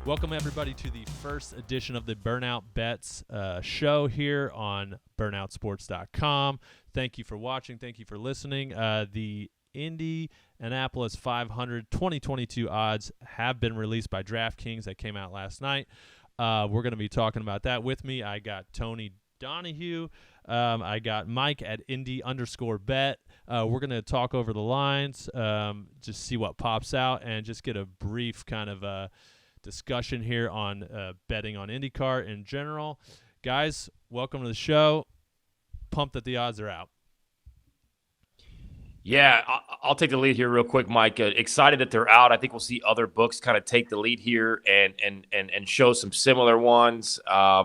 Welcome, everybody, to the first edition of the Burnout Bets show here on burnoutsports.com. Thank you for watching. Thank you for listening. The Indianapolis 500 2022 odds have been released by DraftKings. That came out last night. We're going to be talking about that. With me, I got Tony Donahue. I got Mike at Indy_bet. We're going to talk over the lines, just see what pops out, and just get a brief kind of discussion here on betting on IndyCar in general. Guys, welcome to the show. Pumped that the odds are out. Yeah, I'll take the lead here real quick, Mike. Excited that they're out. I think we'll see other books kind of take the lead here and show some similar ones.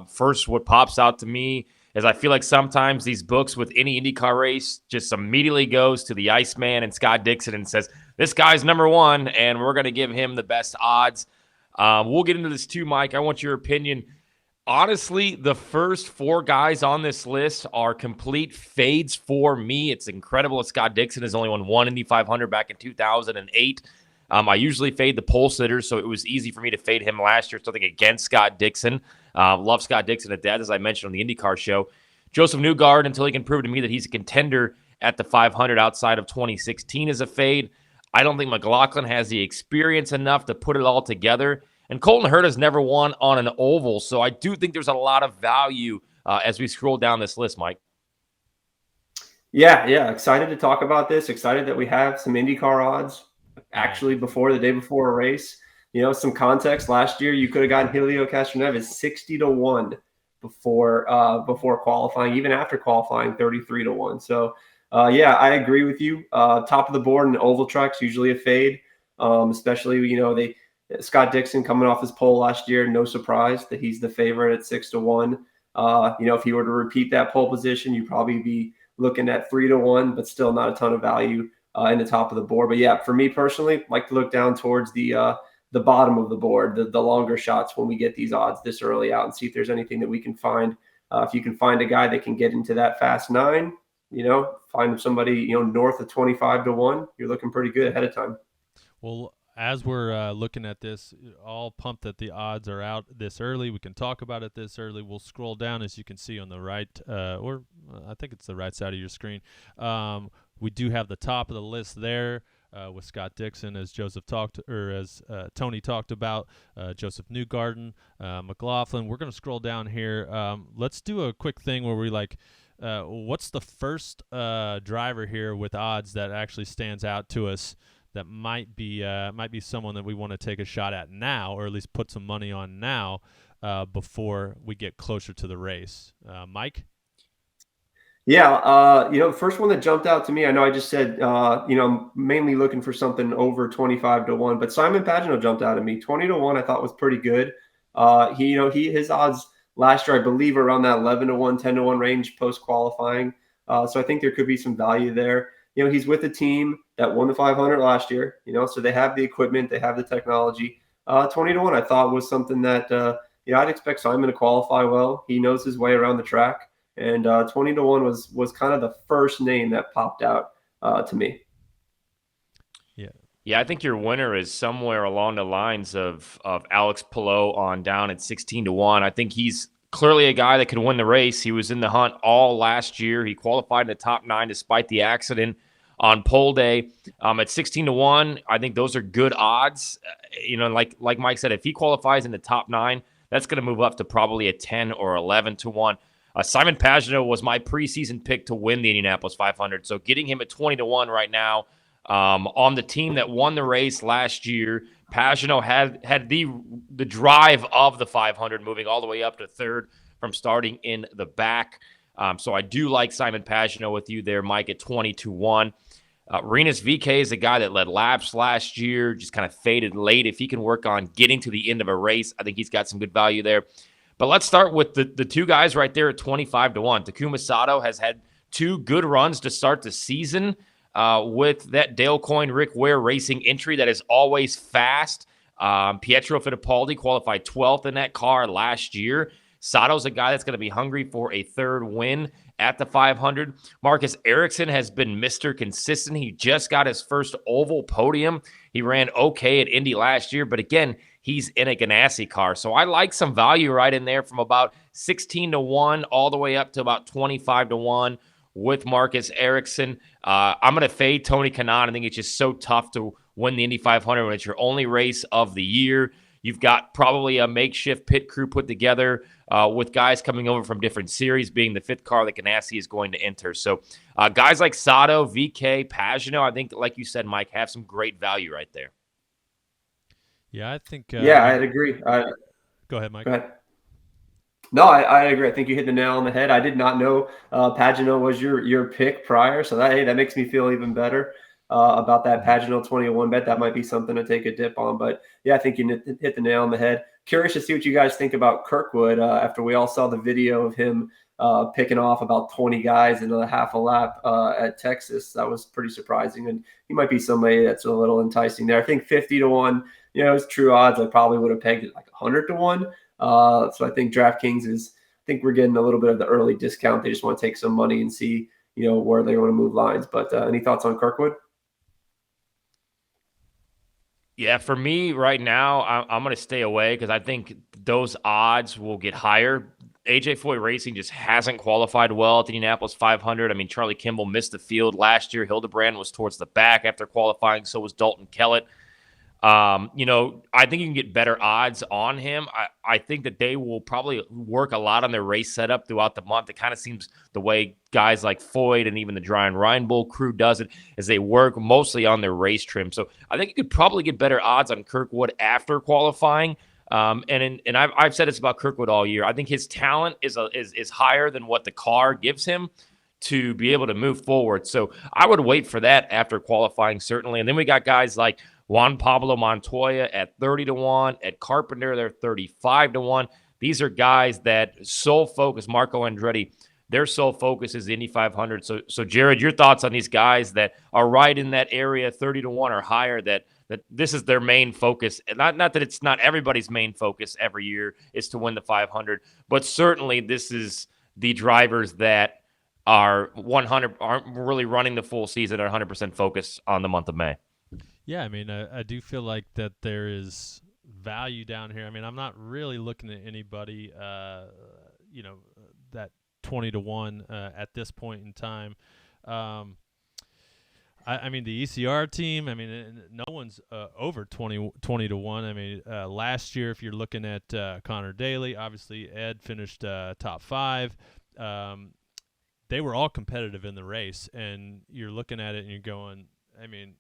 First, what pops out to me is I feel like sometimes these books with any IndyCar race just immediately goes to the Iceman and Scott Dixon and says, this guy's number one, and we're going to give him the best odds. We'll get into this too, Mike. I want your opinion. Honestly, the first four guys on this list are complete fades for me. It's incredible that Scott Dixon has only won one Indy 500 back in 2008. I usually fade the pole sitters, so it was easy for me to fade him last year. Something against Scott Dixon. Love Scott Dixon to death, as I mentioned on the IndyCar show. Joseph Newgarden, until he can prove to me that he's a contender at the 500 outside of 2016, is a fade. I don't think McLaughlin has the experience enough to put it all together. And Colton Herta has never won on an oval, so I do think there's a lot of value as we scroll down this list, Mike. Yeah. Excited to talk about this. Excited that we have some IndyCar odds actually the day before a race. You know, some context. Last year, you could have gotten Helio Castroneves 60-1 before qualifying. Even after qualifying, 33-1. So, yeah, I agree with you. Top of the board in oval tracks, usually a fade, especially, Scott Dixon coming off his pole last year, no surprise that he's the favorite at 6-1. If he were to repeat that pole position, you'd probably be looking at 3-1, but still not a ton of value in the top of the board. But yeah, for me personally, like to look down towards the bottom of the board, the longer shots when we get these odds this early out and see if there's anything that we can find. If you can find a guy that can get into that fast nine, find somebody, north of 25-1, you're looking pretty good ahead of time. Well, as we're looking at this, all pumped that the odds are out this early. We can talk about it this early. We'll scroll down, as you can see on the right, or I think it's the right side of your screen. We do have the top of the list there with Scott Dixon, as Tony talked about, Joseph Newgarden, McLaughlin. We're going to scroll down here. Let's do a quick thing where we what's the first driver here with odds that actually stands out to us that might be someone that we want to take a shot at now, or at least put some money on now before we get closer to the race. Mike? Yeah, the first one that jumped out to me, I know I just said, mainly looking for something over 25-1, but Simon Pagenaud jumped out at me. 20-1 I thought was pretty good. His odds last year, I believe, around that 11-1, 10-1 range post-qualifying. So I think there could be some value there. He's with a team that won the 500 last year, so they have the equipment, they have the technology. 20-1 I thought was something that, I'd expect Simon to qualify well. He knows his way around the track. And 20-1 was kind of the first name that popped out to me. Yeah, I think your winner is somewhere along the lines of Alex Palou on down at 16-1. I think he's clearly a guy that could win the race. He was in the hunt all last year. He qualified in the top 9 despite the accident on pole day. At 16-1, I think those are good odds. Like Mike said, if he qualifies in the top 9, that's going to move up to probably a 10 or 11-1. Simon Pagenaud was my preseason pick to win the Indianapolis 500. So getting him at 20-1 right now on the team that won the race last year, Pagenaud had the drive of the 500, moving all the way up to third from starting in the back. So I do like Simon Pagenaud with you there, Mike, at 20-1. Rinus VeeKay is a guy that led laps last year, just kind of faded late. If he can work on getting to the end of a race, I think he's got some good value there. But let's start with the two guys right there at 25-1. Takuma Sato has had two good runs to start the season with that Dale Coyne Rick Ware Racing entry that is always fast. Pietro Fittipaldi qualified 12th in that car last year. Sato's a guy that's going to be hungry for a third win at the 500. Marcus Ericsson has been Mr. Consistent. He just got his first oval podium. He ran okay at Indy last year, but again, he's in a Ganassi car. So I like some value right in there from about 16-1 all the way up to about 25-1 with Marcus Ericsson. I'm going to fade Tony Kanaan. I think it's just so tough to win the Indy 500 when it's your only race of the year. You've got probably a makeshift pit crew put together with guys coming over from different series, being the 5th car that Ganassi is going to enter. So guys like Sato, VK, Pagano, I think, like you said, Mike, have some great value right there. Yeah, I think. I'd agree. Go ahead, Mike. Go ahead. No, I agree. I think you hit the nail on the head. I did not know Pagano was your pick prior, so that makes me feel even better about that Pagano 20-1 bet. That might be something to take a dip on. But yeah, I think you hit the nail on the head. Curious to see what you guys think about Kirkwood after we all saw the video of him picking off about 20 guys in a half a lap at Texas. That was pretty surprising, and he might be somebody that's a little enticing there. I think 50-1, it's true odds. I probably would have pegged it like 100-1. So I think DraftKings I think we're getting a little bit of the early discount. They just want to take some money and see, where they want to move lines. But any thoughts on Kirkwood? Yeah, for me right now, I'm going to stay away because I think those odds will get higher. AJ Foyt Racing just hasn't qualified well at the Indianapolis 500. I mean, Charlie Kimball missed the field last year. Hildebrand was towards the back after qualifying. So was Dalton Kellett. I think you can get better odds on him. I think that they will probably work a lot on their race setup throughout the month. It kind of seems the way guys like Foyt and even the Ryan Reinbold crew does it is they work mostly on their race trim. So I think you could probably get better odds on Kirkwood after qualifying. And I've said this about Kirkwood all year. I think his talent is higher than what the car gives him to be able to move forward. So I would wait for that after qualifying, certainly. And then we got guys like Juan Pablo Montoya at 30-1, at Carpenter, they're 35-1. These are guys that sole focus, Marco Andretti, their sole focus is the Indy 500. So Jared, your thoughts on these guys that are right in that area, 30-1 or higher, that this is their main focus. Not that it's not everybody's main focus every year is to win the 500, but certainly this is the drivers that aren't really running the full season or 100% focused on the month of May. Yeah, I mean, I do feel like that there is value down here. I mean, I'm not really looking at anybody, that 20-1 at this point in time. I mean, the ECR team, I mean, no one's over 20-1. I mean, last year, if you're looking at Connor Daly, obviously Ed finished top 5. They were all competitive in the race, and you're looking at it and you're going, I mean,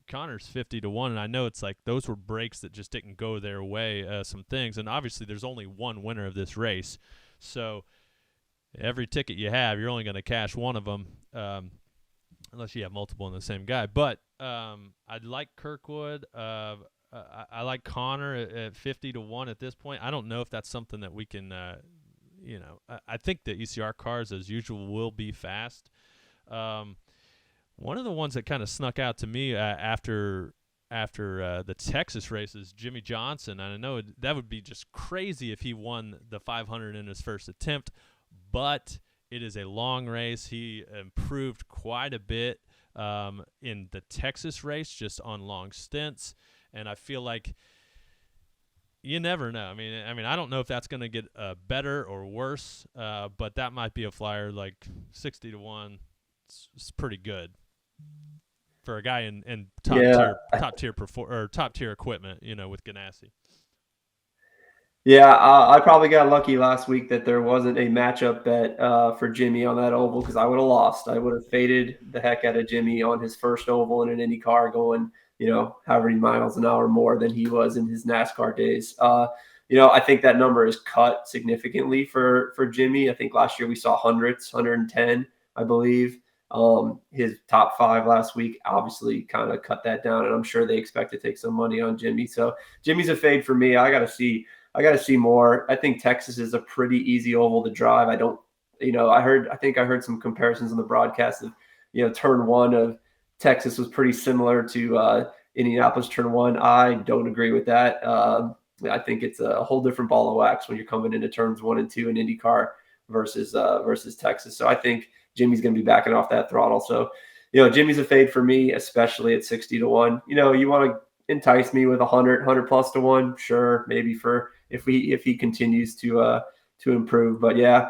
Connor's 50-1, and I know it's like those were breaks that just didn't go their way, some things, and obviously there's only one winner of this race, so every ticket you have, you're only going to cash one of them, unless you have multiple in the same guy. But I'd like Kirkwood. I like Connor at 50-1 at this point. I don't know if that's something that we can, I think the ECR cars, as usual, will be fast. One of the ones that kind of snuck out to me after the Texas races, Jimmy Johnson. And I know that would be just crazy if he won the 500 in his first attempt, but it is a long race. He improved quite a bit in the Texas race, just on long stints, and I feel like you never know. I mean, I don't know if that's going to get better or worse, but that might be a flyer. Like 60-1, it's pretty good for a guy in top tier equipment, with Ganassi. Yeah, I probably got lucky last week that there wasn't a matchup bet for Jimmy on that oval, because I would have lost. I would have faded the heck out of Jimmy on his first oval in an Indy car, going, however many miles an hour more than he was in his NASCAR days. I think that number is cut significantly for Jimmy. I think last year we saw hundreds, 110, I believe. His top 5 last week obviously kind of cut that down, and I'm sure they expect to take some money on Jimmy. So Jimmy's a fade for me. I got to see more. I think Texas is a pretty easy oval to drive. I think I heard some comparisons on the broadcast of, turn 1 of Texas was pretty similar to Indianapolis turn 1. I don't agree with that. I think it's a whole different ball of wax when you're coming into turns 1 and 2 in IndyCar versus Texas. So I think Jimmy's going to be backing off that throttle. So, Jimmy's a fade for me, especially at 60-1. You want to entice me with 100 plus to 1. Sure, maybe for if he continues to improve. But yeah,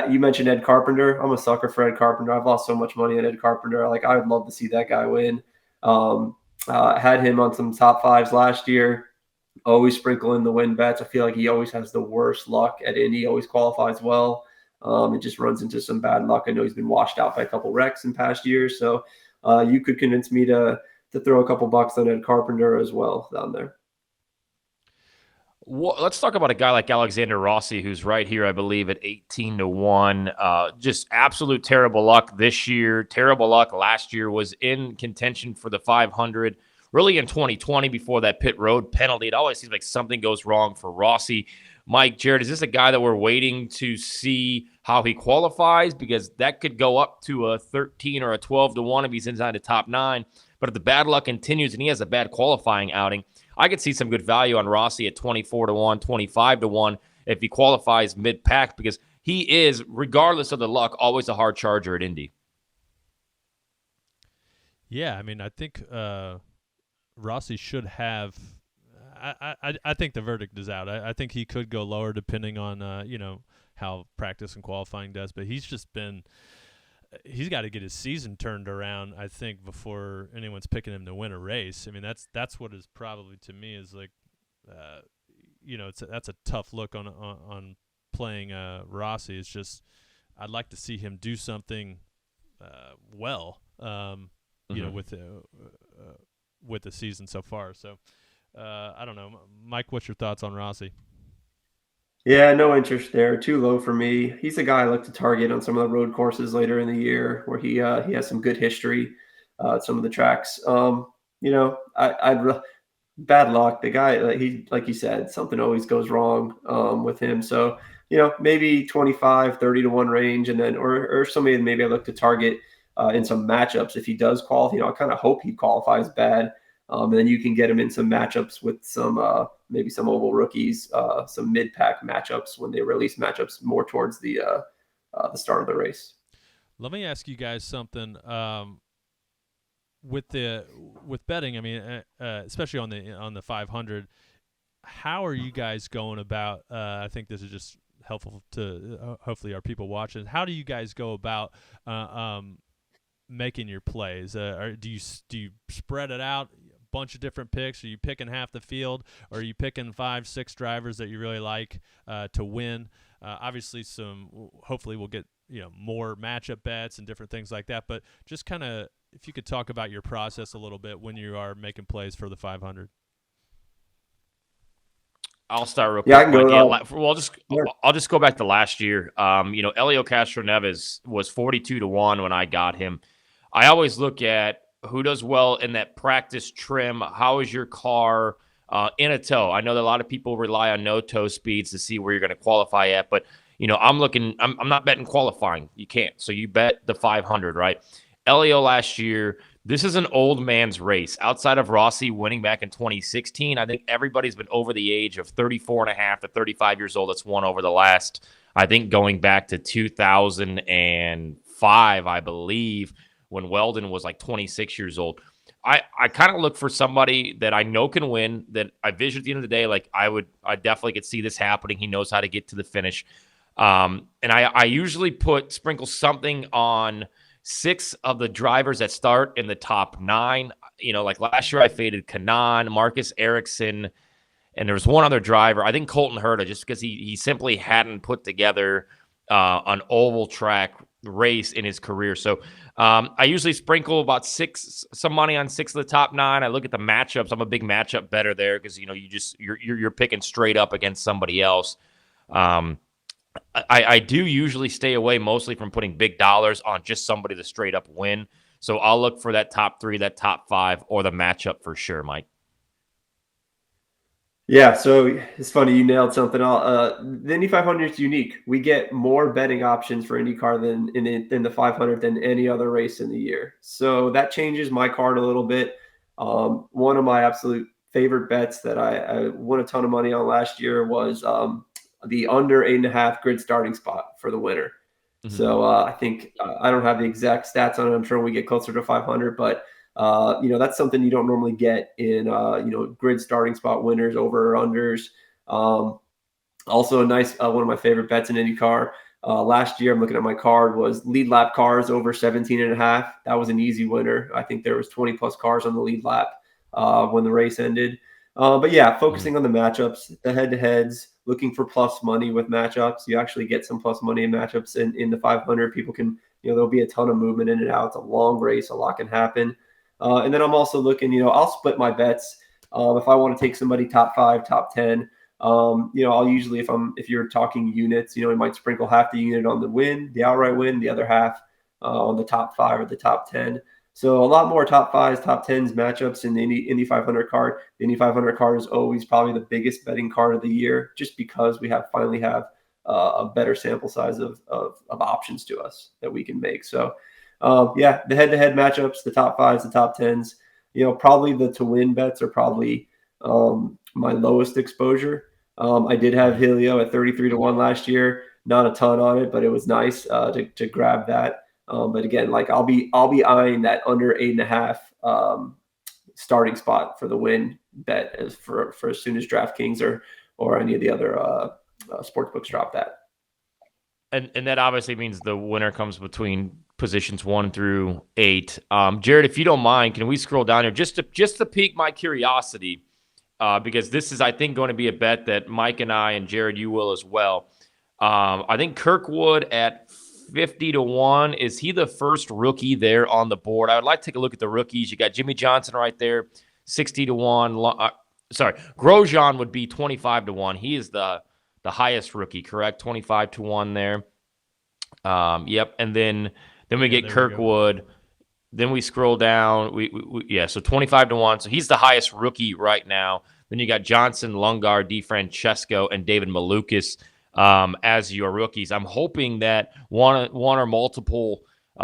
you mentioned Ed Carpenter. I'm a sucker for Ed Carpenter. I've lost so much money on Ed Carpenter. I would love to see that guy win. Had him on some top fives last year. Always sprinkle in the win bets. I feel like he always has the worst luck at Indy. Always qualifies well. It just runs into some bad luck. I know he's been washed out by a couple wrecks in past years. So you could convince me to throw a couple bucks on Ed Carpenter as well down there. Well, let's talk about a guy like Alexander Rossi, who's right here, I believe, at 18-1. Just absolute terrible luck this year. Terrible luck last year. Was in contention for the 500. Really in 2020 before that pit road penalty. It always seems like something goes wrong for Rossi. Mike, Jared, is this a guy that we're waiting to see how he qualifies? Because that could go up to a 13 or a 12-1 if he's inside the top 9. But if the bad luck continues and he has a bad qualifying outing, I could see some good value on Rossi at 24-1, 25-1 if he qualifies mid-pack, because he is, regardless of the luck, always a hard charger at Indy. Yeah, I mean, I think Rossi should have. I think the verdict is out. I think he could go lower depending on how practice and qualifying does. But he's got to get his season turned around, I think, before anyone's picking him to win a race. I mean, that's what is probably, to me, is like, that's a tough look on playing Rossi. It's just I'd like to see him do something well, with the season so far. So I don't know, Mike. What's your thoughts on Rossi? Yeah, no interest there. Too low for me. He's a guy I look to target on some of the road courses later in the year where he has some good history at some of the tracks. Bad luck. The guy, like you said, something always goes wrong with him. So, maybe 25, 30-1 range, and then or somebody maybe I look to target in some matchups if he does qualify. I kind of hope he qualifies bad. And then you can get him in some matchups with some maybe some oval rookies, some mid-pack matchups when they release matchups more towards the start of the race. Let me ask you guys something. With betting, I mean, especially on the 500, how are you guys going about? I think this is just helpful to hopefully our people watching. How do you guys go about making your plays? Do you spread it out? Bunch of different picks? Are you picking half the field, or are you picking 5-6 drivers that you really like to win? Obviously, hopefully we'll get more matchup bets and different things like that. But just kind of, if you could talk about your process a little bit when you are making plays for the 500. I'll start real quick. Yeah, I can go. I'll just go back to last year. Elio Castroneves was 42-1 when I got him. I always look at who does well in that practice trim. How is your car in a tow? I know that a lot of people rely on no tow speeds to see where you're going to qualify at, but I'm not betting qualifying. You can't. So you bet the 500, right? Elio last year, this is an old man's race. Outside of Rossi winning back in 2016, I think everybody's been over the age of 34 and a half to 35 years old that's won over the last, I think going back to 2005, I believe, when Weldon was like 26 years old. I kind of look for somebody that I know can win, that I vision at the end of the day, like I definitely could see this happening. He knows how to get to the finish. And I usually sprinkle something on 6 of the drivers that start in the top 9. Like last year I faded Kanan, Marcus Ericsson, and there was one other driver. I think Colton Herta, just because he simply hadn't put together an oval track race in his career. So I usually sprinkle about some money on 6 of the top 9. I look at the matchups. I'm a big matchup better there because you're picking straight up against somebody else. I do usually stay away mostly from putting big dollars on just somebody to straight up win. So I'll look for that top 3, that top 5, or the matchup for sure, Mike. Yeah, so it's funny, you nailed something. The Indy 500 is unique. We get more betting options for IndyCar than in the 500 than any other race in the year. So that changes my card a little bit. One of my absolute favorite bets that I won a ton of money on last year was the under 8.5 grid starting spot for the winner. Mm-hmm. So I think I don't have the exact stats on it. I'm sure when we get closer to 500, but That's something you don't normally get in, grid starting spot winners, over or unders. Also a nice, one of my favorite bets in IndyCar. Last year, I'm looking at my card, was lead lap cars over 17.5. That was an easy winner. I think there was 20 plus cars on the lead lap when the race ended. But yeah, focusing on the matchups, the head-to-heads, looking for plus money with matchups. You actually get some plus money in matchups in the 500. People can, there'll be a ton of movement in and out. It's a long race. A lot can happen. And then I'm also looking, I'll split my bets. If I want to take somebody top 5, top 10, I'll usually, if you're talking units, we might sprinkle half the unit on the win, the outright win, the other half on the top 5 or the top 10. So a lot more top 5s, top 10s matchups in the Indy 500 card. The Indy 500 card is always probably the biggest betting card of the year, just because we finally have a better sample size of options to us that we can make. So the head-to-head matchups, the top 5s, the top 10s, probably the to win bets are probably my lowest exposure. I did have Helio at 33-1 last year. Not a ton on it, but it was nice to grab that. But again, like I'll be eyeing that under 8.5 starting spot for the win bet as for as soon as DraftKings or any of the other sportsbooks drop that. And that obviously means the winner comes between positions 1 through 8. Jared, if you don't mind, can we scroll down here just to pique my curiosity? Because this is, I think, going to be a bet that Mike and I and Jared, you will as well. I think Kirkwood at 50-1. Is he the first rookie there on the board? I would like to take a look at the rookies. You got Jimmy Johnson right there, 60-1. Grosjean would be 25-1. He is the highest rookie, correct? 25-1 there. Yep. And then we get Kirkwood. Then we scroll down. So 25-1. So he's the highest rookie right now. Then you got Johnson, Lundgaard, DeFrancesco, and David Malukas as your rookies. I'm hoping that one or multiple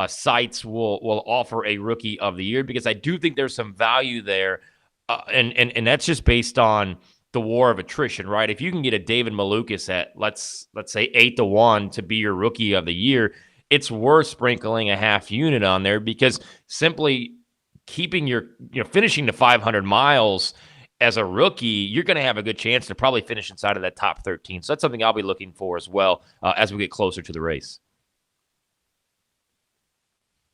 sites will offer a rookie of the year, because I do think there's some value there, and that's just based on the war of attrition, right? If you can get a David Malukas at let's say 8-1 to be your rookie of the year, it's worth sprinkling a half unit on there, because simply keeping finishing the 500 miles as a rookie, you're going to have a good chance to probably finish inside of that top 13. So that's something I'll be looking for as well as we get closer to the race.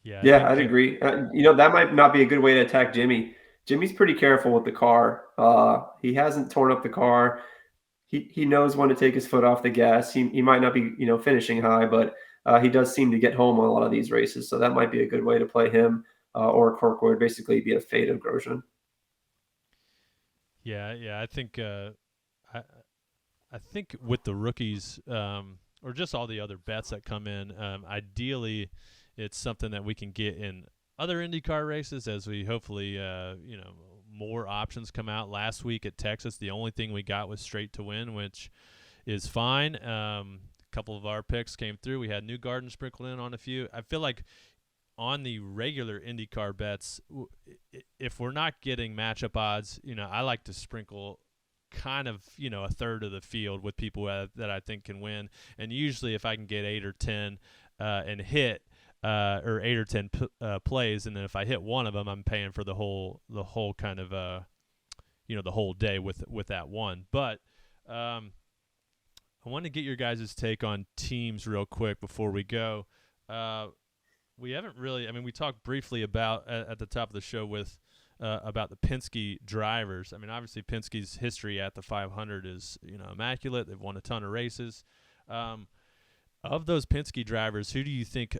Yeah, I'd agree. That might not be a good way to attack Jimmy. Jimmy's pretty careful with the car. He hasn't torn up the car. He knows when to take his foot off the gas. He might not be, finishing high, but he does seem to get home on a lot of these races. So that might be a good way to play him or Kirkwood, basically be a fade of Grosjean. Yeah. I think I think with the rookies or just all the other bets that come in, ideally it's something that we can get in other IndyCar races as we hopefully more options come out. Last week at Texas, the only thing we got was straight to win, which is fine. A couple of our picks came through. We had New Garden sprinkled in on a few. I feel like on the regular IndyCar bets, if we're not getting matchup odds, I like to sprinkle kind of, a third of the field with people that I think can win. And usually if I can get 8 or 10 and hit or 8 or 10 plays, and then if I hit one of them, I'm paying for the whole kind of, the whole day with that one. But I want to get your guys' take on teams real quick before we go. We haven't really, we talked briefly about at the top of the show about the Penske drivers. Obviously Penske's history at the 500 is, immaculate. They've won a ton of races. Of those Penske drivers, who do you think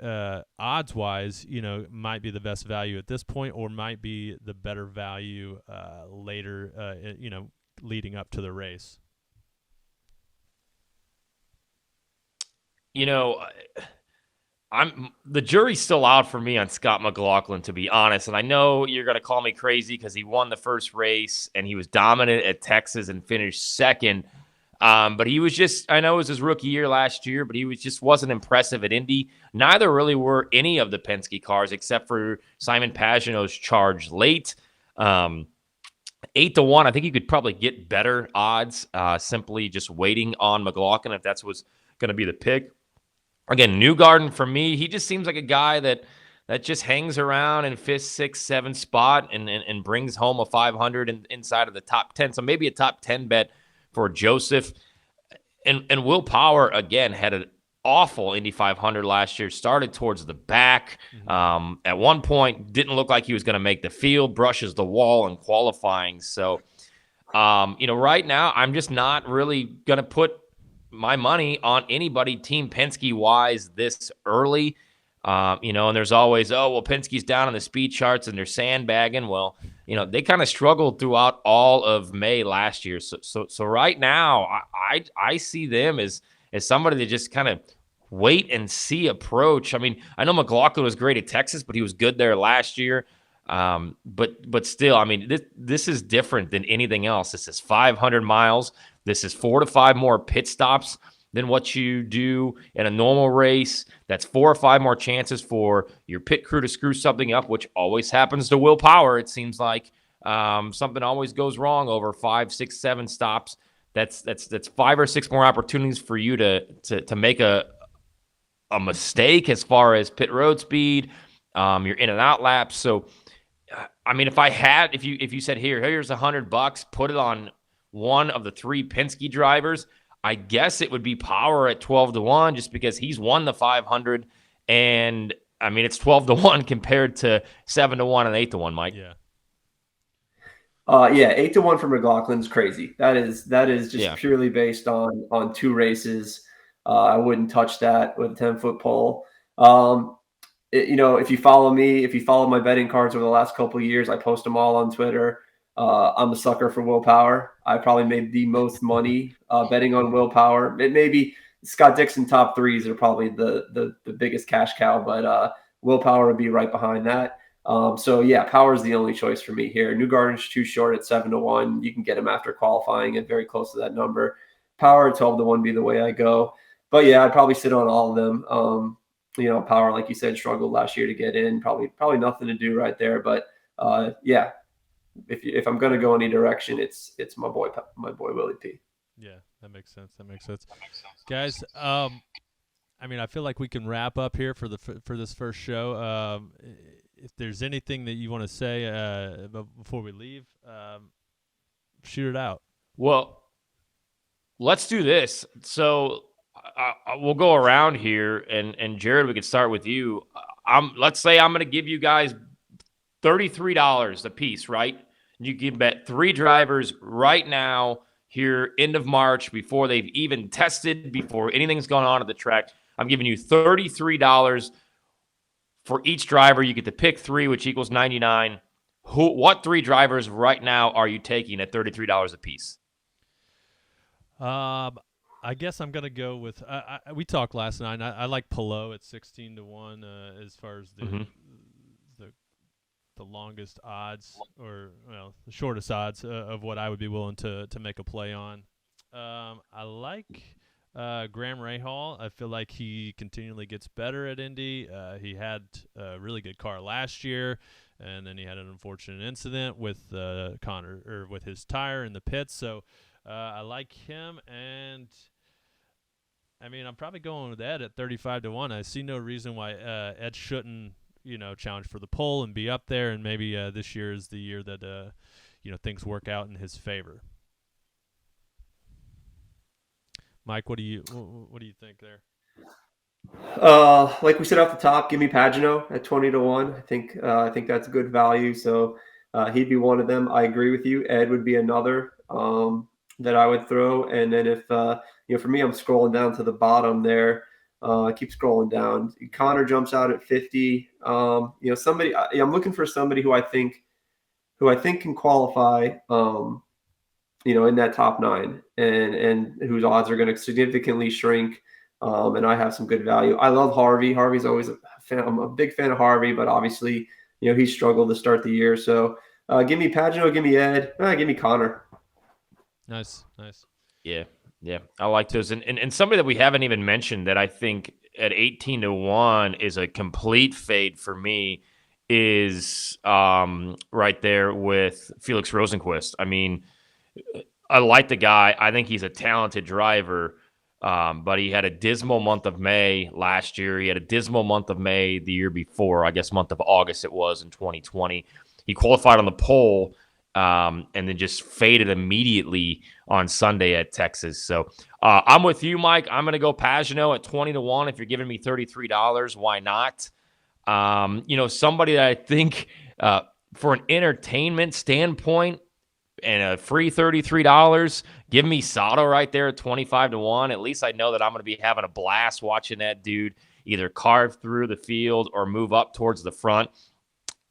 odds-wise, might be the best value at this point, or might be the better value later, leading up to the race? The jury's still out for me on Scott McLaughlin, to be honest. And I know you're going to call me crazy because he won the first race and he was dominant at Texas and finished second. But he was I know it was his rookie year last year, but he wasn't impressive at Indy. Neither really were any of the Penske cars except for Simon Pagenaud's charge late. 8-1, I think you could probably get better odds simply just waiting on McLaughlin if that's what's going to be the pick. Again, Newgarden for me, he just seems like a guy that that just hangs around in 5th, 6th, 7th spot and brings home a 500 inside of the top 10. So maybe a top 10 bet for Joseph. And Will Power, again, had an awful Indy 500 last year. Started towards the back. At one point, didn't look like he was going to make the field. Brushes the wall in qualifying. So, right now, I'm just not really going to put my money on anybody Team Penske-wise this early. And there's always, Penske's down on the speed charts and they're sandbagging. Well, they kind of struggled throughout all of May last year. So right now, I see them as somebody that just kind of wait and see approach. I mean, I know McLaughlin was great at Texas, but he was good there last year. But still, I mean, this is different than anything else. This is 500 miles. This is 4 to 5 more pit stops than what you do in a normal race. That's 4 or 5 more chances for your pit crew to screw something up, which always happens to Will Power. It seems like something always goes wrong over 5, 6, 7 stops. That's 5 or 6 more opportunities for you to make a mistake as far as pit road speed, your in and out laps. So, I mean, if you said here's $100, put it on one of the 3 Penske drivers, I guess it would be Power at 12 to 1, just because he's won the 500, and I mean it's 12 to 1 compared to 7 to 1 and 8 to 1. Mike, 8 to 1 for McLaughlin's crazy. That is just purely based on 2 races. I wouldn't touch that with a 10-foot pole. If you follow me, if you follow my betting cards over the last couple of years, I post them all on Twitter. I'm a sucker for Will Power. I probably made the most money betting on Will Power. Maybe Scott Dixon top 3s are probably the biggest cash cow, but Will Power would be right behind that. Power is the only choice for me here. Newgarden's too short at 7 to 1. You can get him after qualifying at very close to that number. Power at 12 to 1 be the way I go. But yeah, I'd probably sit on all of them. Power, like you said, struggled last year to get in. Probably nothing to do right there. But if I'm going to go any direction, it's my boy Willie P. Yeah, that makes sense. Guys, I mean, I feel like we can wrap up here for this first show. If there's anything that you want to say before we leave, shoot it out. Well, let's do this. So we'll go around here, and Jared, we could start with you. Let's say I'm going to give you guys $33 a piece, right? You can bet 3 drivers right now here, end of March, before they've even tested, before anything's gone on at the track. I'm giving you $33 for each driver. You get to pick 3, which equals 99. What 3 drivers right now are you taking at $33 a piece? I guess I'm gonna go with. We talked last night. And I like Pelot at 16 to 1 as far as the longest odds, or the shortest odds of what I would be willing to make a play on. I like Graham Rahal. I feel like he continually gets better at Indy. He had a really good car last year, and then he had an unfortunate incident with with his tire in the pits. So I like him, and I mean, I'm probably going with Ed at 35 to 1. I see no reason why Ed shouldn't challenge for the pole and be up there, and maybe this year is the year that things work out in his favor. Mike, what do you think there? Like we said off the top, give me Pagano at 20 to 1. I think that's good value. So he'd be one of them. I agree with you. Ed would be another that I would throw. And then if for me, I'm scrolling down to the bottom there. I keep scrolling down. Connor jumps out at 50. Somebody. I'm looking for somebody who I think can qualify. In that top 9, and whose odds are going to significantly shrink. And I have some good value. I love Harvey. Harvey's always a fan. I'm a big fan of Harvey, but obviously, he struggled to start the year. So give me Pagano, give me Ed, give me Connor. Nice. Yeah. I like those. And somebody that we haven't even mentioned that I think at 18 to 1 is a complete fade for me is right there with Felix Rosenqvist. I mean, I like the guy. I think he's a talented driver. But he had a dismal month of May last year. He had a dismal month of May the year before, I guess month of August it was in 2020. He qualified on the pole and then just faded immediately on Sunday at Texas. So I'm with you, Mike. I'm going to go Pagano at 20-1. If you're giving me $33, why not? Somebody that I think for an entertainment standpoint and a free $33, give me Sato right there at 25-1. At least I know that I'm going to be having a blast watching that dude either carve through the field or move up towards the front.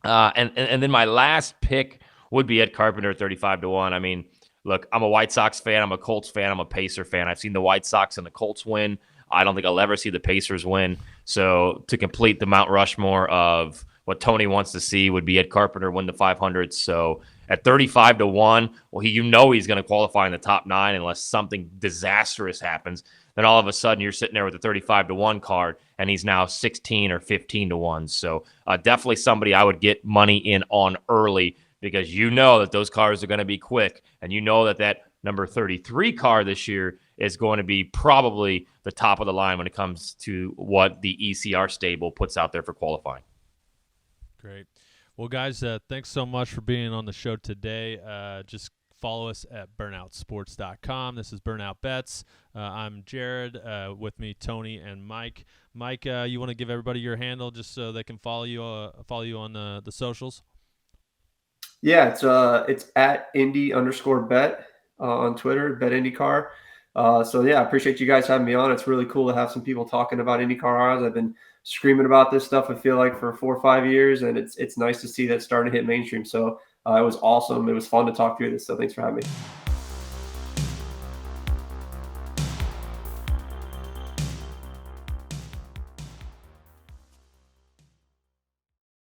And then my last pick would be Ed Carpenter at 35-1. I mean, look, I'm a White Sox fan. I'm a Colts fan. I'm a Pacer fan. I've seen the White Sox and the Colts win. I don't think I'll ever see the Pacers win. So to complete the Mount Rushmore of what Tony wants to see would be Ed Carpenter win the 500. So at 35-1, well, he's going to qualify in the top 9 unless something disastrous happens. Then all of a sudden you're sitting there with a 35-1 card, and he's now 16 or 15-1. So definitely somebody I would get money in on early, because you know that those cars are going to be quick, and you know that number 33 car this year is going to be probably the top of the line when it comes to what the ECR stable puts out there for qualifying. Great. Well, guys, thanks so much for being on the show today. Just follow us at burnoutsports.com. This is Burnout Bets. I'm Jared. With me, Tony and Mike. Mike, you want to give everybody your handle just so they can follow you on the socials? Yeah, it's at Indy_bet on Twitter, Bet IndyCar. So yeah, I appreciate you guys having me on. It's really cool to have some people talking about IndyCar odds. I've been screaming about this stuff, I feel like, for 4 or 5 years, and it's nice to see that starting to hit mainstream. So it was awesome. It was fun to talk through this. So thanks for having me.